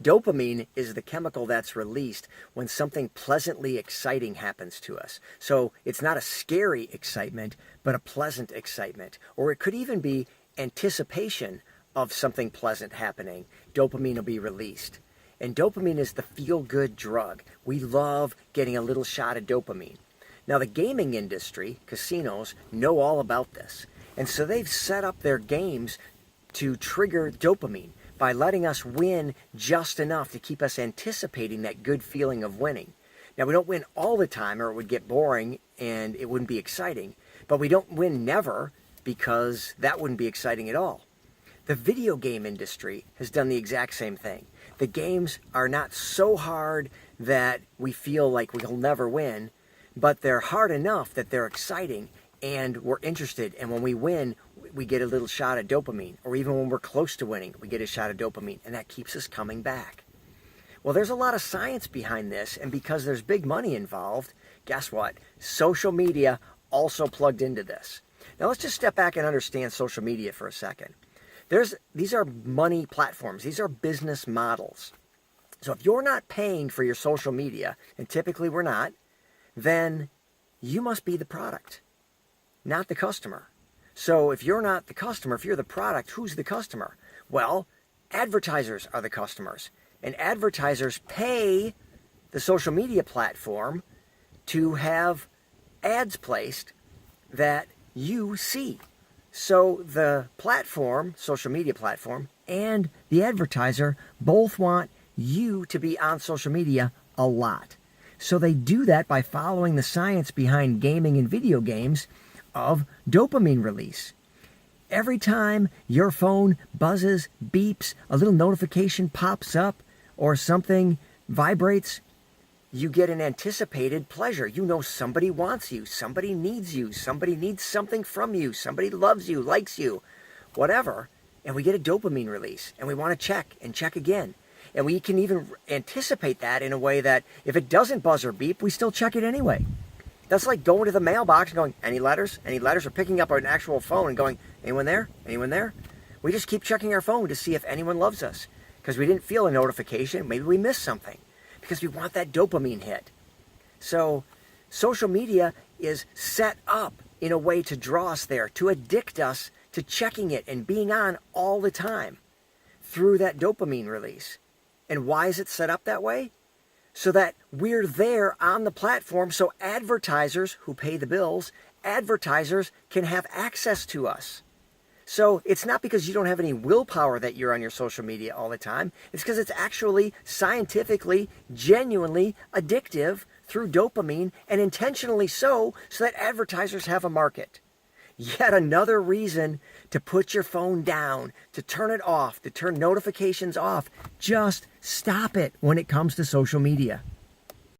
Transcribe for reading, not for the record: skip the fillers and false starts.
Dopamine is the chemical that's released when something pleasantly exciting happens to us. So it's not a scary excitement, but a pleasant excitement. Or it could even be anticipation of something pleasant happening. Dopamine will be released. And dopamine is the feel-good drug. We love getting a little shot of dopamine. Now the gaming industry, casinos, know all about this. And so they've set up their games to trigger dopamine by letting us win just enough to keep us anticipating that good feeling of winning. Now, we don't win all the time or it would get boring and it wouldn't be exciting, but we don't win never because that wouldn't be exciting at all. The video game industry has done the exact same thing. The games are not so hard that we feel like we'll never win, but they're hard enough that they're exciting and we're interested, and when we win, we get a little shot of dopamine, or even when we're close to winning, we get a shot of dopamine, and that keeps us coming back. Well, there's a lot of science behind this, and because there's big money involved, guess what? Social media also plugged into this. Now let's just step back and understand social media for a second. These are money platforms. These are business models. So if you're not paying for your social media, and typically we're not, then you must be the product, not the customer. So if you're not the customer, if you're the product, who's the customer? Well, advertisers are the customers. And advertisers pay the social media platform to have ads placed that you see. So the platform, social media platform, and the advertiser both want you to be on social media a lot. So they do that by following the science behind gaming and video games of dopamine release. Every time your phone buzzes, beeps, a little notification pops up, or something vibrates, you get an anticipated pleasure. You know somebody wants you, somebody needs something from you, somebody loves you, likes you, whatever, and we get a dopamine release, and we want to check and check again. And we can even anticipate that in a way that if it doesn't buzz or beep, we still check it anyway. That's like going to the mailbox and going, any letters? Any letters? Or picking up an actual phone and going, anyone there? Anyone there? We just keep checking our phone to see if anyone loves us because we didn't feel a notification. Maybe we missed something because we want that dopamine hit. So social media is set up in a way to draw us there, to addict us to checking it and being on all the time through that dopamine release. And why is it set up that way? So that we're there on the platform so advertisers who pay the bills, advertisers can have access to us. So it's not because you don't have any willpower that you're on your social media all the time. It's because it's actually scientifically, genuinely addictive through dopamine and intentionally so that advertisers have a market. Yet another reason to put your phone down, to turn it off, to turn notifications off. Just stop it when it comes to social media.